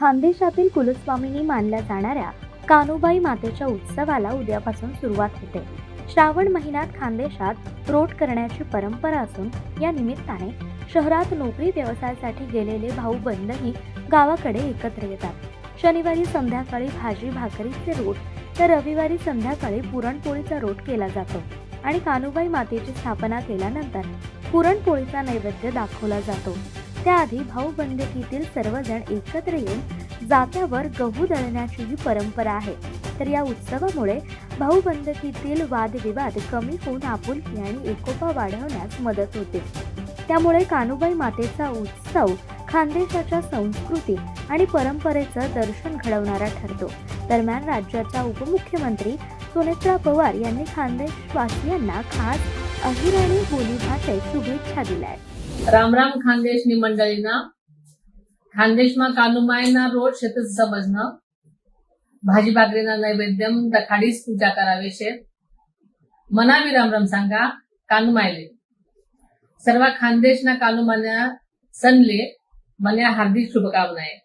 खानदेशातील कुलस्वामिनी मानल्या जाणाऱ्या कानुबाई मातेच्या उत्सवाला उद्यापासून सुरुवात होते। श्रावण महिन्यात खानदेशात रोट करण्याची परंपरा असून या निमित्ताने शहरात नोकरी व्यवसायासाठी गेलेले भाऊ बंधही गावाकडे एकत्र येतात। शनिवारी संध्याकाळी भाजी भाकरीचे रोट तर रविवारी संध्याकाळी पुरणपोळीचा रोट केला जातो आणि कानुबाई मातेची स्थापना केल्यानंतर पुरणपोळीचा नैवेद्य दाखवला जातो। त्याआधी भाऊ बंधकीतील सर्वजण एकत्र येऊन जात्यावर गहू दळण्याची ही परंपरा आहे। तर या उत्सवामुळे भाऊ बंधकीतील वादविवाद कमी होऊन आपुलकी आणि एकोपा वाढवण्यास मदत होते। त्यामुळे कानुबाई मातेचा उत्सव खानदेशाच्या संस्कृती आणि परंपरेचं दर्शन घडवणारा ठरतो। दरम्यान राज्याच्या उपमुख्यमंत्री सुनेत्रा पवार यांनी खानदेशवासियांना खास अहिराणी बोलीभाषेत शुभेच्छा दिल्या। राम राम खानदेशनी मंडळीना खानदेशमा कानुमायना रोज शेतच समजणं भाजी भाकरीना नैवेद्यम दखाडीच पूजा करावी शे मनावी राम राम सांगा कानुमायले सर्व खानदेशना कानुमान्या सणले मन्या हार्दिक शुभकामनाएं।